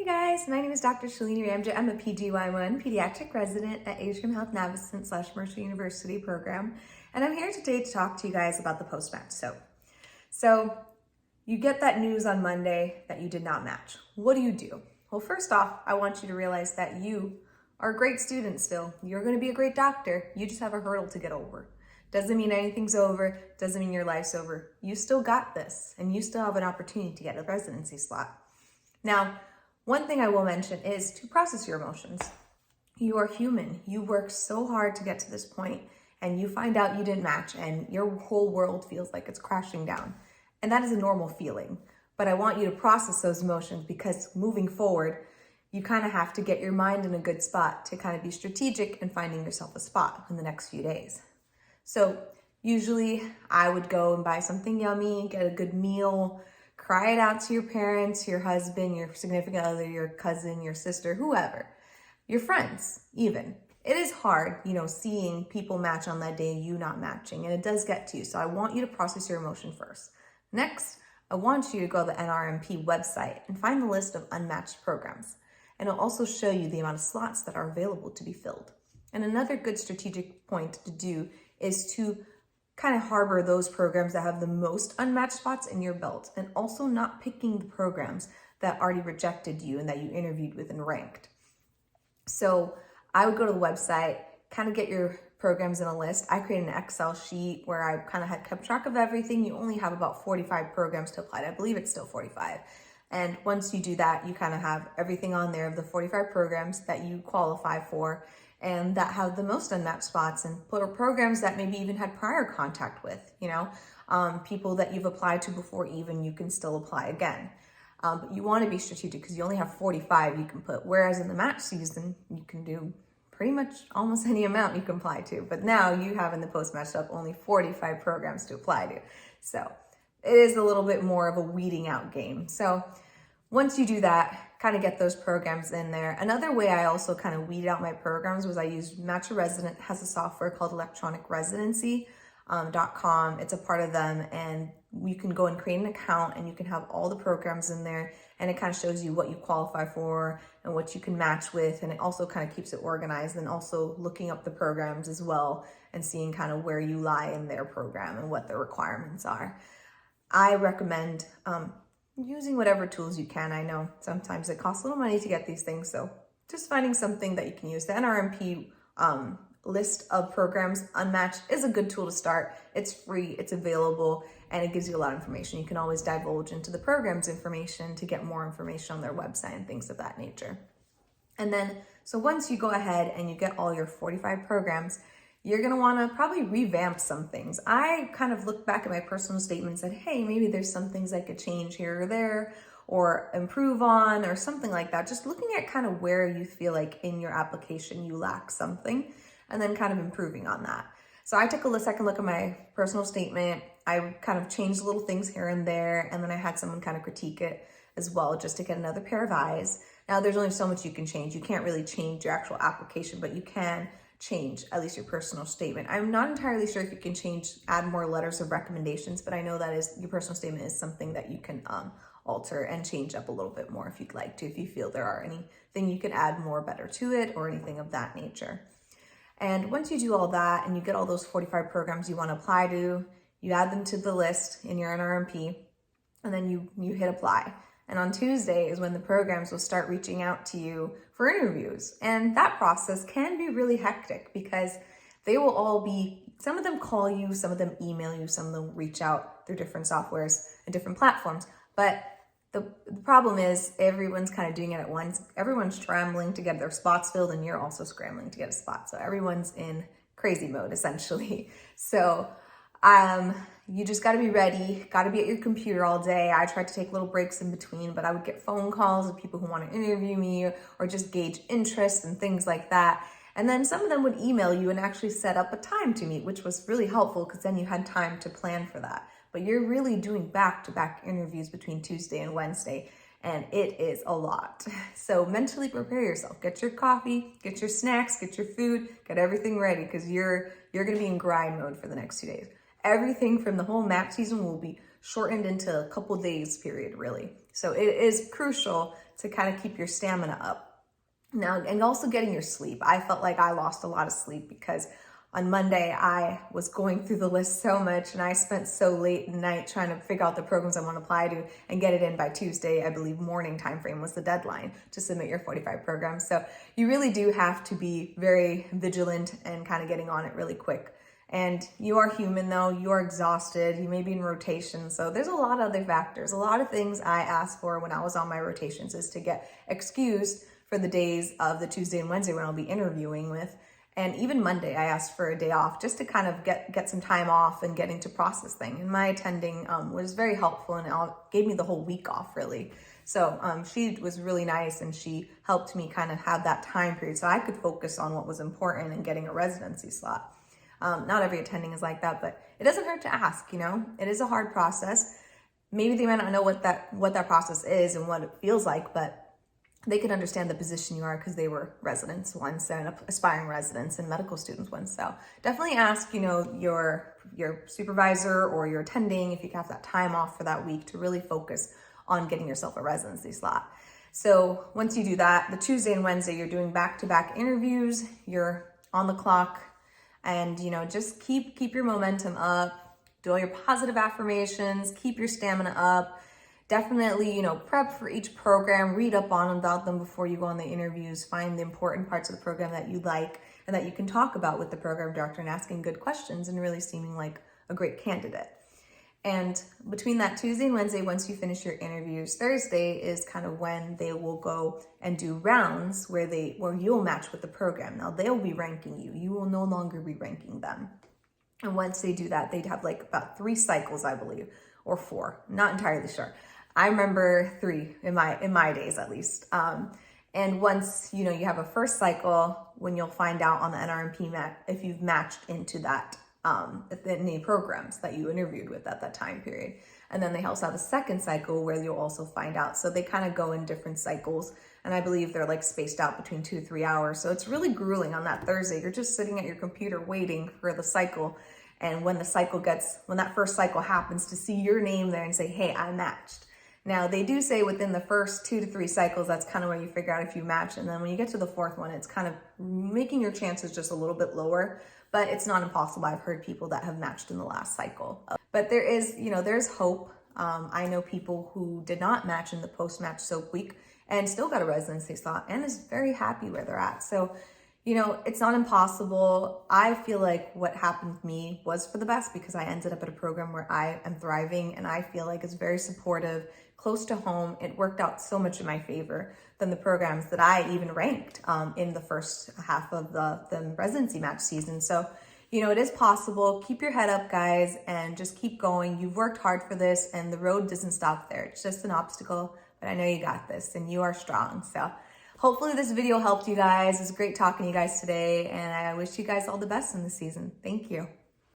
Guys, my name is Dr. Shalini Ramjit. I'm a PGY1 pediatric resident at Atrium Health Navicent / Mercer University program, and I'm here today to talk to you guys about the post-match. So you get that news on Monday that you did not match. What do? Well, first off, I want you to realize that you are a great student still. You're going to be a great doctor. You just have a hurdle to get over. Doesn't mean anything's over. Doesn't mean your life's over. You still got this, and you still have an opportunity to get a residency slot. Now, one thing I will mention is to process your emotions. You are human. You worked so hard to get to this point, and you find out you didn't match, and your whole world feels like it's crashing down. And that is a normal feeling. But I want you to process those emotions, because moving forward, you kind of have to get your mind in a good spot to kind of be strategic in finding yourself a spot in the next few days. So usually I would go and buy something yummy, get a good meal, cry it out to your parents, your husband, your significant other, your cousin, your sister, whoever, your friends even. It is hard, seeing people match on that day, you not matching, and it does get to you. So I want you to process your emotion first. Next, I want you to go to the NRMP website and find the list of unmatched programs. And it'll also show you the amount of slots that are available to be filled. And another good strategic point to do is to kind of harbor those programs that have the most unmatched spots in your belt, and also not picking the programs that already rejected you and that you interviewed with and ranked. So I would go to the website, kind of get your programs in a list. I created an Excel sheet where I kind of had kept track of everything. You only have about 45 programs to apply to. I believe it's still 45. And once you do that, you kind of have everything on there of the 45 programs that you qualify for and that have the most unmatched spots, and programs that maybe even had prior contact with, people that you've applied to before even, you can still apply again. But you want to be strategic because you only have 45 you can put, whereas in the match season, you can do pretty much almost any amount you can apply to. But now you have in the post-match up only 45 programs to apply to. So it is a little bit more of a weeding out game. So once you do that, kind of get those programs in there. Another way I also kind of weeded out my programs was I used Match a Resident. Has a software called Electronic Residency.com. It's a part of them, and you can go and create an account and you can have all the programs in there, and it kind of shows you what you qualify for and what you can match with, and it also kind of keeps it organized, and also looking up the programs as well and seeing kind of where you lie in their program and what the requirements are. I recommend using whatever tools you can. I know sometimes it costs a little money to get these things, so just finding something that you can use. The NRMP list of programs, Unmatched, is a good tool to start. It's free, it's available, and it gives you a lot of information. You can always divulge into the program's information to get more information on their website and things of that nature. And then, so once you go ahead and you get all your 45 programs, you're going to want to probably revamp some things. I kind of looked back at my personal statement and said, hey, maybe there's some things I could change here or there or improve on or something like that. Just looking at kind of where you feel like in your application you lack something and then kind of improving on that. So I took a second look at my personal statement. I kind of changed little things here and there, and then I had someone kind of critique it as well just to get another pair of eyes. Now there's only so much you can change. You can't really change your actual application, but you can change at least your personal statement. I'm not entirely sure if you can add more letters of recommendations, but I know that your personal statement is something that you can alter and change up a little bit more if you'd like to, if you feel there are anything you could add more better to it or anything of that nature. And once you do all that and you get all those 45 programs you want to apply to, you add them to the list in your NRMP, and then you hit apply. And on Tuesday is when the programs will start reaching out to you for interviews. And that process can be really hectic because they will all some of them call you, some of them email you, some of them reach out through different softwares and different platforms. But the problem is everyone's kind of doing it at once. Everyone's scrambling to get their spots filled, and you're also scrambling to get a spot. So everyone's in crazy mode essentially. So you just got to be ready, got to be at your computer all day. I tried to take little breaks in between, but I would get phone calls of people who want to interview me or just gauge interest and things like that. And then some of them would email you and actually set up a time to meet, which was really helpful because then you had time to plan for that. But you're really doing back-to-back interviews between Tuesday and Wednesday, and it is a lot. So mentally prepare yourself. Get your coffee, get your snacks, get your food, get everything ready because you're going to be in grind mode for the next 2 days. Everything from the whole match season will be shortened into a couple days period, really. So it is crucial to kind of keep your stamina up. Now, and also getting your sleep. I felt like I lost a lot of sleep because on Monday, I was going through the list so much and I spent so late at night trying to figure out the programs I want to apply to and get it in by Tuesday. I believe morning time frame was the deadline to submit your 45 programs. So you really do have to be very vigilant and kind of getting on it really quick. And you are human though, you are exhausted, you may be in rotation. So there's a lot of other factors. A lot of things I asked for when I was on my rotations is to get excused for the days of the Tuesday and Wednesday when I'll be interviewing with. And even Monday, I asked for a day off just to kind of get some time off and getting to process things. And my attending was very helpful and gave me the whole week off, really. So she was really nice and she helped me kind of have that time period so I could focus on what was important and getting a residency slot. Not every attending is like that, but it doesn't hurt to ask, you know? It is a hard process. Maybe they might not know what that process is and what it feels like, but they could understand the position you are because they were residents once and aspiring residents and medical students once. So definitely ask, you know, your supervisor or your attending if you have that time off for that week to really focus on getting yourself a residency slot. So once you do that, the Tuesday and Wednesday, you're doing back-to-back interviews, you're on the clock, and, you know, just keep your momentum up, do all your positive affirmations, keep your stamina up. Definitely, you know, prep for each program, read up on about them before you go on the interviews, find the important parts of the program that you like and that you can talk about with the program director and asking good questions and really seeming like a great candidate. And between that Tuesday and Wednesday, once you finish your interviews, Thursday is kind of when they will go and do rounds where you'll match with the program. Now they'll be ranking you. You will no longer be ranking them. And once they do that, they'd have like about 3 cycles, I believe, or 4, not entirely sure. I remember 3 in my days at least. And once, you know, you have a first cycle when you'll find out on the NRMP map if you've matched into that, any programs that you interviewed with at that time period. And then they also have a second cycle where you'll also find out. So they kind of go in different cycles. And I believe they're like spaced out between 2 to 3 hours. So it's really grueling on that Thursday. You're just sitting at your computer waiting for the cycle. And when that first cycle happens, to see your name there and say, hey, I matched. Now, they do say within the first 2 to 3 cycles, that's kind of where you figure out if you match. And then when you get to the 4th one, it's kind of making your chances just a little bit lower, but it's not impossible. I've heard people that have matched in the last cycle. But there is, you know, there's hope. I know people who did not match in the post-match soap week and still got a residency slot and is very happy where they're at. So, you know, it's not impossible. I feel like what happened with me was for the best because I ended up at a program where I am thriving and I feel like it's very supportive, close to home. It worked out so much in my favor than the programs that I even ranked in the first half of the residency match season. So, you know, it is possible. Keep your head up, guys, and just keep going. You've worked hard for this and the road doesn't stop there. It's just an obstacle, but I know you got this and you are strong. So hopefully this video helped you guys. It was great talking to you guys today, and I wish you guys all the best in the season. Thank you.